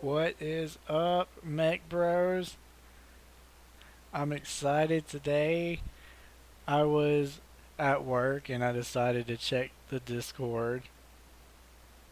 What is up, Mech Bros? I'm excited today. I was at work and I decided to check the Discord,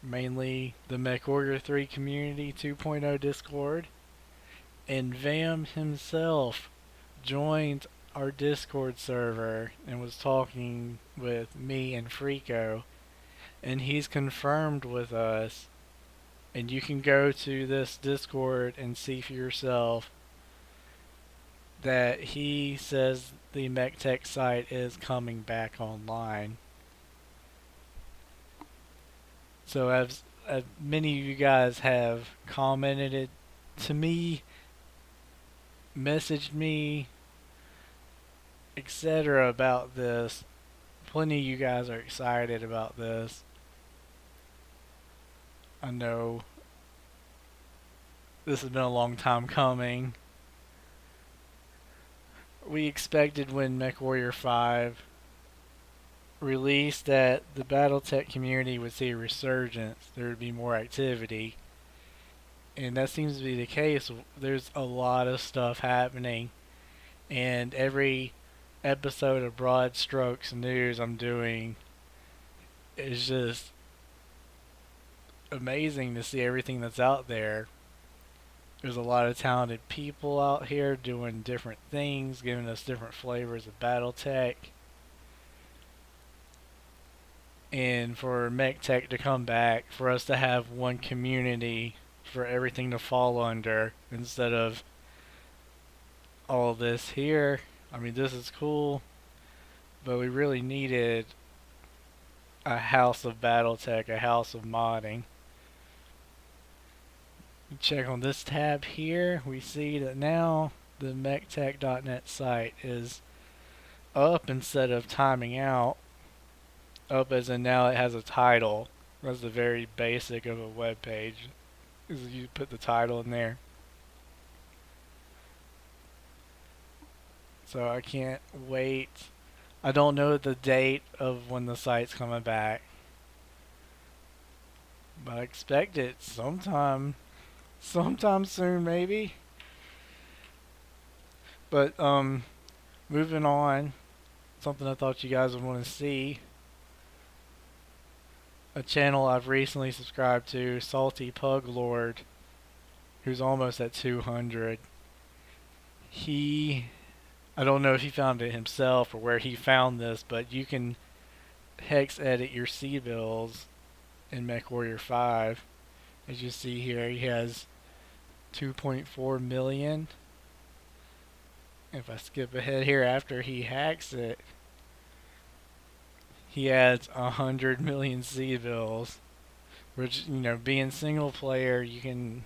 mainly the Mech Warrior 3 Community 2.0 Discord, and Vam himself joined our Discord server and was talking with me and Frico, and he's confirmed with us. And you can go to this Discord and see for yourself that he says the MekTek site is coming back online. So as many of you guys have commented it to me, messaged me, etc. about this, plenty of you guys are excited about this. I know this has been a long time coming. We expected when Mech Warrior 5 released that the BattleTech community would see a resurgence, there would be more activity. And that seems to be the case. There's a lot of stuff happening, and every episode of Broad Strokes News I'm doing is just amazing to see everything that's out there. There's a lot of talented people out here doing different things, giving us different flavors of BattleTech. And for MekTech to come back, for us to have one community for everything to fall under instead of all this here. I mean, this is cool, but we really needed a house of BattleTech, a house of modding. You check on this tab here, we see that now the MekTech.net site is up instead of timing out. Up as in now it has a title. That's the very basic of a web page. Is you put the title in there. So I can't wait. I don't know the date of when the site's coming back, but I expect it sometime soon maybe. But moving on, something I thought you guys would want to see. A channel I've recently subscribed to, Salty Pug Lord, who's almost at 200. I don't know if he found it himself or where he found this, but you can hex edit your C-bills in Mech Warrior 5. As you see here, he has 2.4 million. If I skip ahead here after he hacks it, he adds 100 million C-bills, which, you know, being single player, you can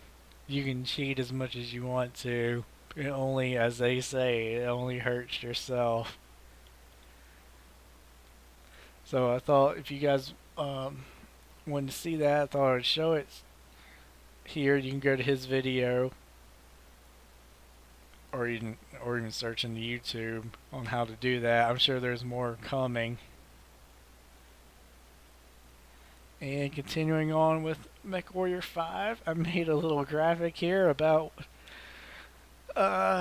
cheat as much as you want to. It only, as they say, it only hurts yourself. So I thought if you guys wanted to see that, I thought I'd show it here. You can go to his video, or even search in the YouTube on how to do that. I'm sure there's more coming. And continuing on with Mech Warrior 5, I made a little graphic here about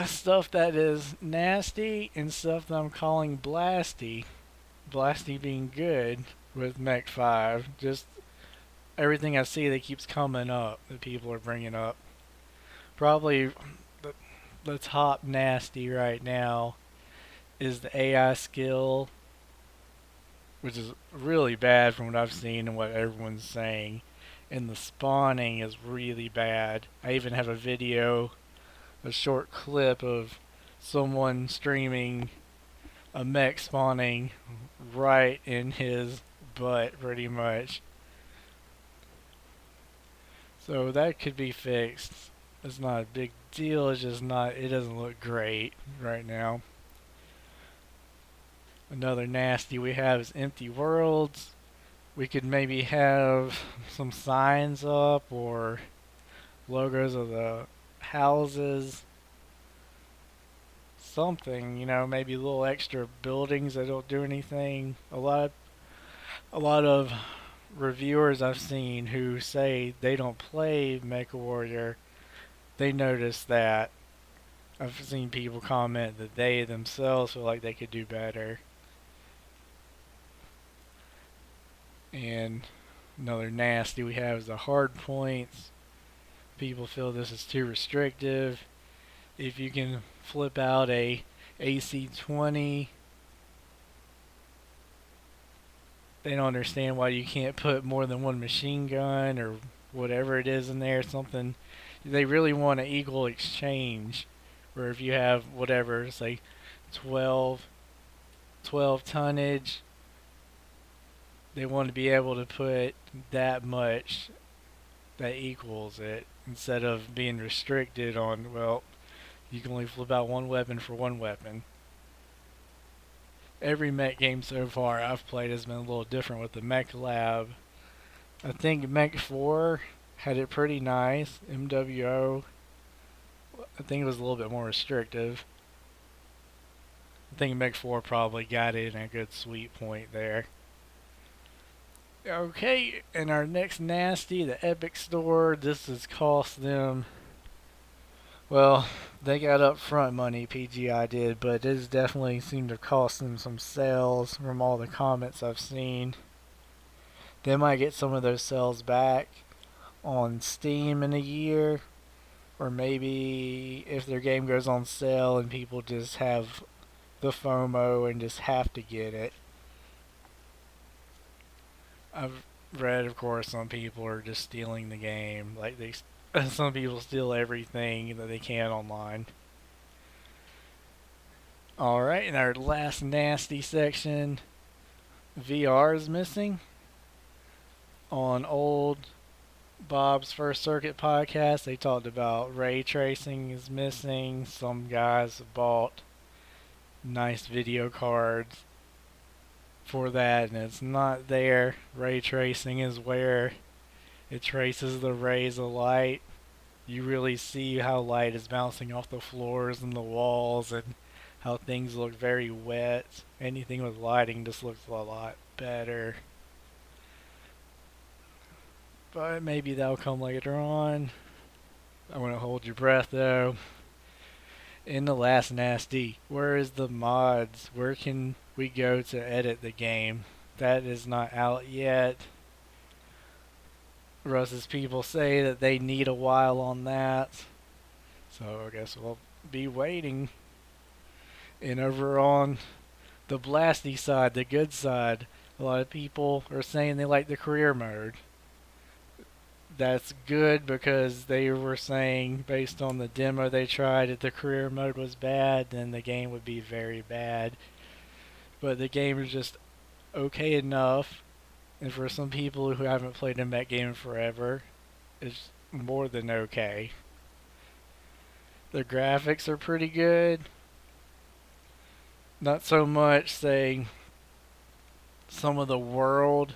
stuff that is nasty and stuff that I'm calling blasty. Blasty being good with Mech 5. Just everything I see that keeps coming up that people are bringing up. Probably the top nasty right now is the AI skill, which is really bad from what I've seen and what everyone's saying. And the spawning is really bad. I even have a video, a short clip of someone streaming a mech spawning right in his butt, pretty much. So that could be fixed. It's not a big deal, it's just not, it doesn't look great right now. Another nasty we have is empty worlds. We could maybe have some signs up or logos of the houses. Something, you know, maybe little extra buildings that don't do anything. A lot of reviewers I've seen who say they don't play Mech Warrior they noticed that. I've seen people comment that they themselves feel like they could do better. And another nasty we have is the hard points. People feel this is too restrictive. If you can flip out a AC-20, they don't understand why you can't put more than one machine gun or whatever it is in there. Something they really want an equal exchange, where if you have whatever, say 12 tonnage, they want to be able to put that much that equals it, instead of being restricted on, well, you can only flip out one weapon for one weapon. Every mech game so far I've played has been a little different with the Mech Lab. I think Mech 4 had it pretty nice. MWO, I think it was a little bit more restrictive. I think Mech 4 probably got it in a good sweet point there. Okay, and our next nasty, the Epic Store. This has cost them, well, they got upfront money, PGI did, but it has definitely seemed to cost them some sales from all the comments I've seen. They might get some of those sales back on Steam in a year, or maybe if their game goes on sale and people just have the FOMO and just have to get it. I've read, of course, some people are just stealing the game. Like some people steal everything that they can online. Alright, in our last nasty section, VR is missing. On old Bob's First Circuit podcast, they talked about ray tracing is missing. Some guys have bought nice video cards for that, and it's not there. Ray tracing is where it traces the rays of light. You really see how light is bouncing off the floors and the walls, and how things look very wet. Anything with lighting just looks a lot better. But maybe that'll come later on. I want to hold your breath though. In the last nasty, where is the mods? Where can we go to edit the game? That is not out yet. Russ's people say that they need a while on that, so I guess we'll be waiting. And over on the blasty side, the good side, a lot of people are saying they like the career mode. That's good, because they were saying, based on the demo they tried, if the career mode was bad, then the game would be very bad. But the game is just okay enough, and for some people who haven't played a mech game forever, it's more than okay. The graphics are pretty good. Not so much, say, some of the world,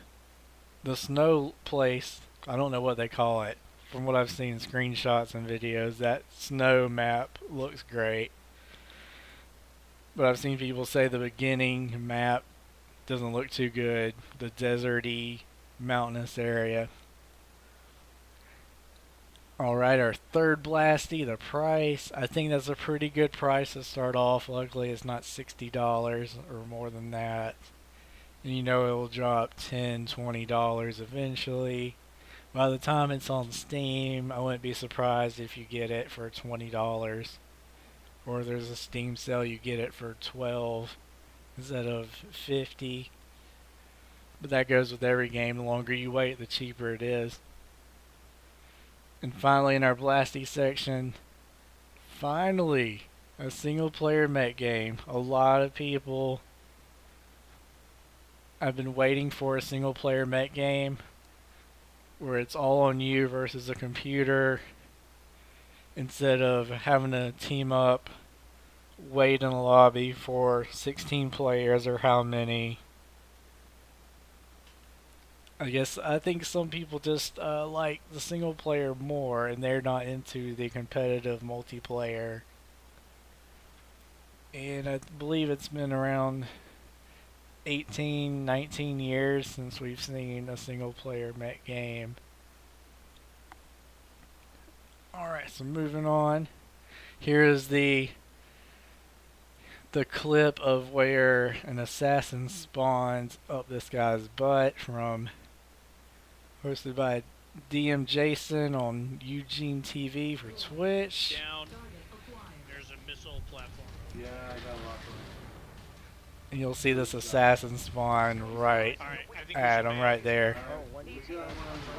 the snow place, I don't know what they call it. From what I've seen screenshots and videos, that snow map looks great. But I've seen people say the beginning map doesn't look too good. The deserty, mountainous area. Alright, our third blasty, the price. I think that's a pretty good price to start off. Luckily it's not $60 or more than that. And you know it will drop $10, $20 eventually. By the time it's on Steam, I wouldn't be surprised if you get it for $20. Or there's a Steam sale, you get it for $12 instead of $50. But that goes with every game. The longer you wait, the cheaper it is. And finally, in our blasty section, finally, a single player mech game. A lot of people have been waiting for a single player mech game where it's all on you versus a computer, instead of having to team up, wait in a lobby for 16 players or how many. I think some people just like the single player more, and they're not into the competitive multiplayer. And I believe it's been around 18, 19 years since we've seen a single player mech game. Alright, so moving on. Here is the clip of where an assassin spawns up this guy's butt from hosted by DM Jason on Eugene TV for Twitch. Down. There's a missile platform. Yeah, I got a lot of And you'll see this assassin spawn right at him right there.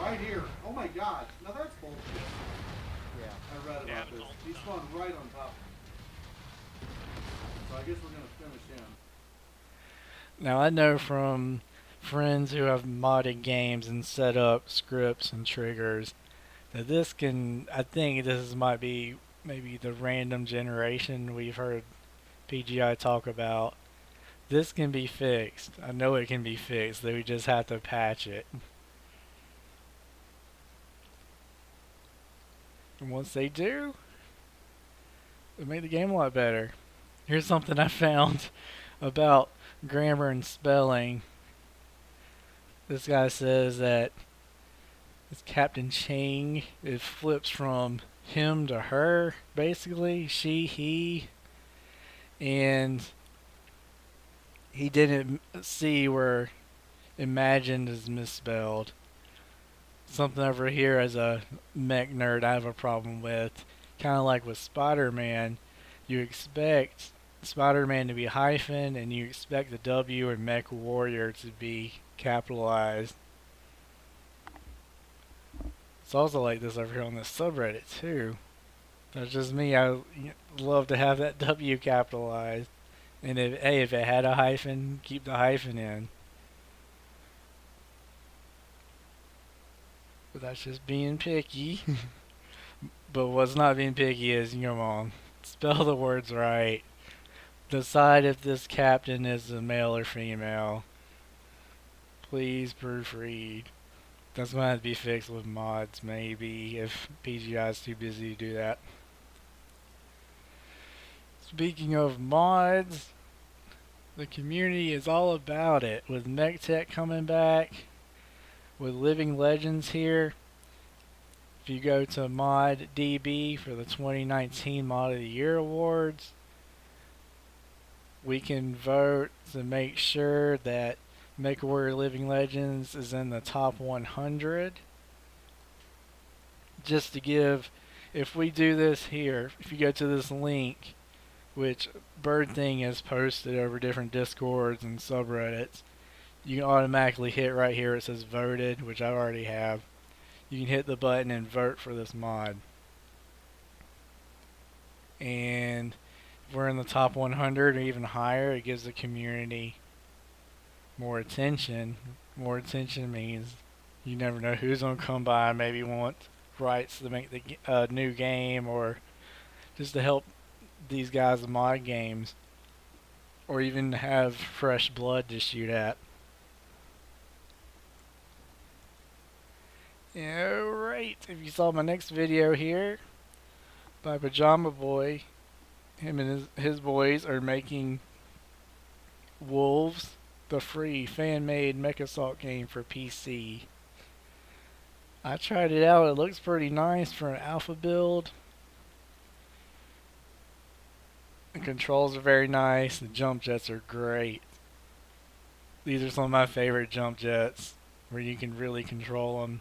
right here. Oh my god. Now that's bullshit. Yeah. I read about this. He spawned right on top of me. So I guess we're going to finish him. Now I know from friends who have modded games and set up scripts and triggers that this can, I think this might be maybe the random generation we've heard PGI talk about. This can be fixed. I know it can be fixed. That we just have to patch it. And once they do, it'll make the game a lot better. Here's something I found about grammar and spelling. This guy says that it's Captain Ching. It flips from him to her, basically. She, he. And he didn't see where imagined is misspelled. Something over here as a mech nerd I have a problem with. Kind of like with Spider-Man. You expect Spider-Man to be hyphen, and you expect the W in Mech Warrior to be capitalized. It's also like this over here on this subreddit too. That's just me. I love to have that W capitalized. And if it had a hyphen, keep the hyphen in. But that's just being picky. But what's not being picky is, come on, spell the words right. Decide if this captain is a male or female. Please proofread. That's going to have to be fixed with mods, maybe, if PGI is too busy to do that. Speaking of mods, the community is all about it. With MekTech coming back, with Living Legends here. If you go to Mod DB for the 2019 Mod of the Year Awards, we can vote to make sure that Mech Warrior Living Legends is in the top 100. Just to give, if we do this here, if you go to this link, which Bird Thing has posted over different Discords and subreddits, you can automatically hit right here. It says voted, which I already have. You can hit the button and vote for this mod. And if we're in the top 100 or even higher, it gives the community more attention. More attention means you never know who's going to come by and maybe want rights to make the new game, or just to help these guys mod games, or even have fresh blood to shoot at. Alright, if you saw my next video here by Pajama Boy, him and his boys are making Wolves, the free fan-made Mech Assault game for PC. I tried it out. It looks pretty nice for an alpha build. The controls are very nice. The jump jets are great. These are some of my favorite jump jets, where you can really control them.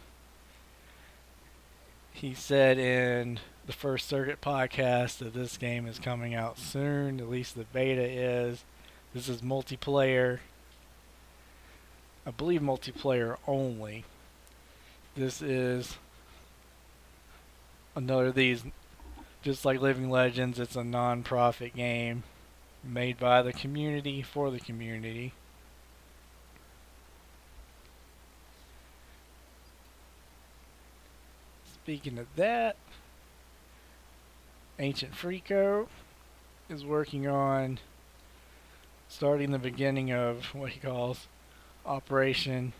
He said in the First Circuit podcast that this game is coming out soon. At least the beta is. This is multiplayer. I believe multiplayer only. This is another of these, just like Living Legends, it's a non-profit game made by the community for the community. Speaking of that, Ancient Freako is working on starting the beginning of what he calls Operation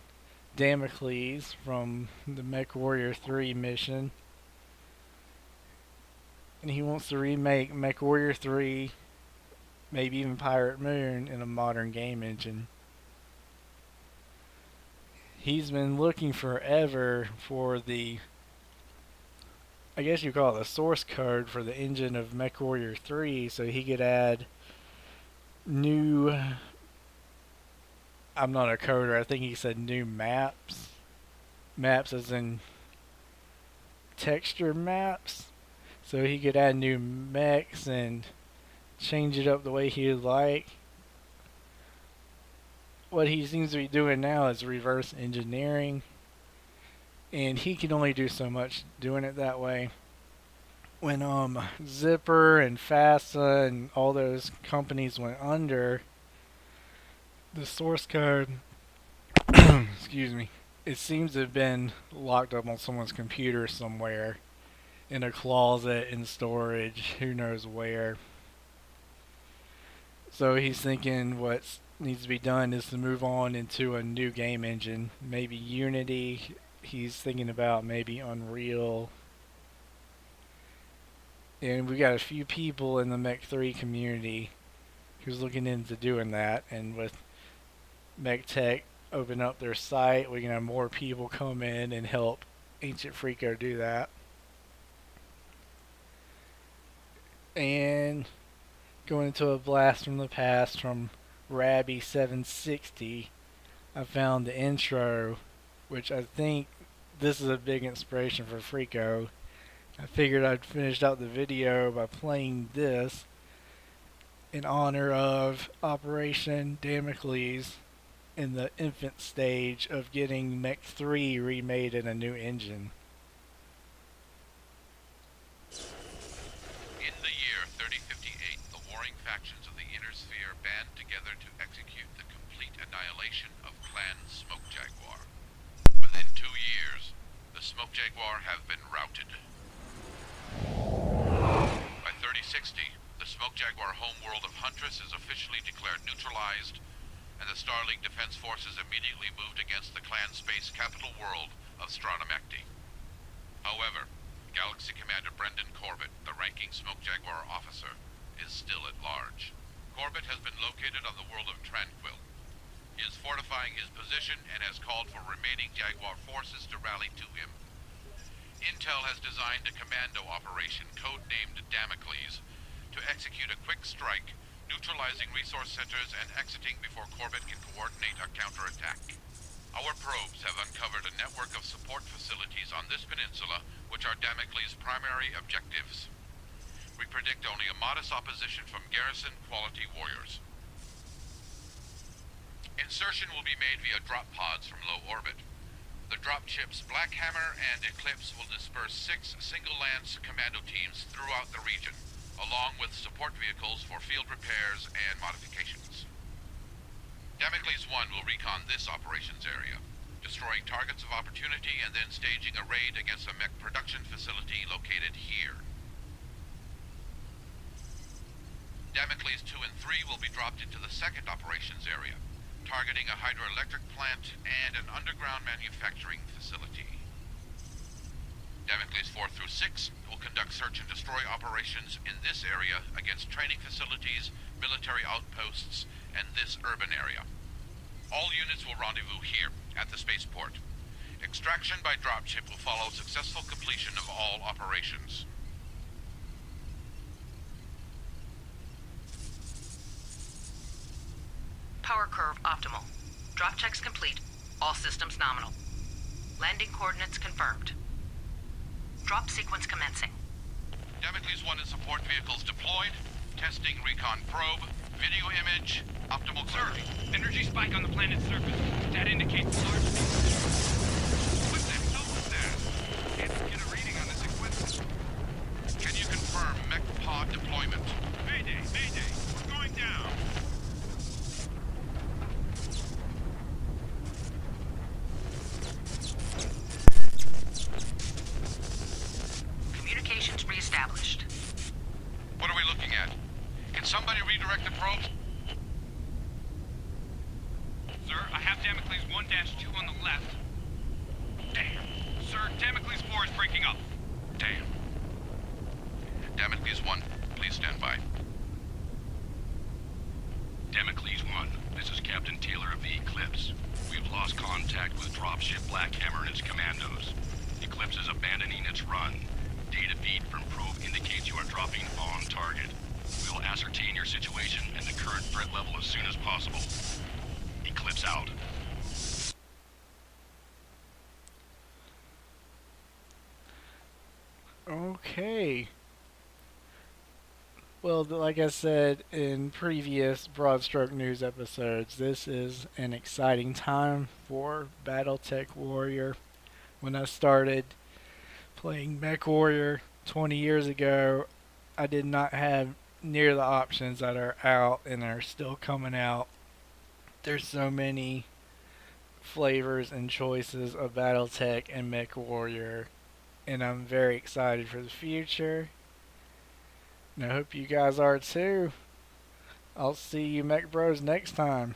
Damocles from the Mech Warrior 3 mission. And he wants to remake Mech Warrior 3, maybe even Pirate Moon, in a modern game engine. He's been looking forever for the I guess you call it the source code for the engine of Mech Warrior 3, so he could add new, I'm not a coder, I think he said new maps. Maps as in texture maps. So he could add new mechs and change it up the way he would like. What he seems to be doing now is reverse engineering, and he can only do so much doing it that way. When Zipper and FASA and all those companies went under, the source code, excuse me, it seems to have been locked up on someone's computer somewhere, in a closet, in storage, who knows where. So he's thinking what needs to be done is to move on into a new game engine, maybe Unity. He's thinking about maybe Unreal. And we got a few people in the Mech 3 community who's looking into doing that, and with MekTek open up their site, we can have more people come in and help Ancient Freako do that. And going into a blast from the past from Rabby760, I found the intro, which I think this is a big inspiration for Freako. I figured I'd finish out the video by playing this in honor of Operation Damocles in the infant stage of getting Mech 3 remade in a new engine. In the year 3058, the warring factions of the Inner Sphere band together to execute the complete annihilation of Clan Smoke Jaguar. Within 2 years, the Smoke Jaguar have been routed. By 3060, the Smoke Jaguar homeworld of Huntress is officially declared neutralized, and the Starlink Defense Forces immediately moved against the clan space capital world of Stranomekti. However, Galaxy Commander Brendan Corbett, the ranking Smoke Jaguar officer, is still at large. Corbett has been located on the world of Tranquil. He is fortifying his position and has called for remaining Jaguar forces to rally to him. Intel has designed a commando operation codenamed Damocles to execute a quick strike, neutralizing resource centers and exiting before Corbett can coordinate a counterattack. Our probes have uncovered a network of support facilities on this peninsula, which are Damocles' primary objectives. We predict only a modest opposition from garrison quality warriors. Insertion will be made via drop pods from low orbit. The drop ships Black Hammer and Eclipse will disperse 6 single lance commando teams throughout the region, along with support vehicles for field repairs and modifications. Damocles 1 will recon this operations area, destroying targets of opportunity and then staging a raid against a mech production facility located here. Damocles 2 and 3 will be dropped into the second operations area, targeting a hydroelectric plant and an underground manufacturing facility. Damocles 4 through 6 will conduct search and destroy operations in this area against training facilities, military outposts, and this urban area. All units will rendezvous here, at the spaceport. Extraction by dropship will follow successful completion of all operations. Power curve optimal. Drop checks complete. All systems nominal. Landing coordinates confirmed. Drop sequence commencing. Damocles 1 and support vehicles deployed. Testing recon probe. Video image. Optimal clarity. Sir, energy spike on the planet's surface. That indicates large... What the hell was that? Can't get a reading on this equipment. Can you confirm mech pod deployment? Mayday, mayday. We're going down. Communications reestablished. What are we looking at? Can somebody redirect the probes? Sir, I have Damocles 1-2 on the left. Damn. Sir, Damocles 4 is breaking up. Damn. Damocles 1, please stand by. Damocles 1, this is Captain Taylor of the Eclipse. We've lost contact with dropship Black Hammer and its commandos. Eclipse is abandoning its run. Data Okay. Well, like I said in previous Broad Stroke News episodes, this is an exciting time for BattleTech Warrior. When I started playing Mech Warrior 20 years ago, I did not have near the options that are out and are still coming out. There's so many flavors and choices of BattleTech and Mech Warrior, and I'm very excited for the future. And I hope you guys are too. I'll see you Mech Bros next time.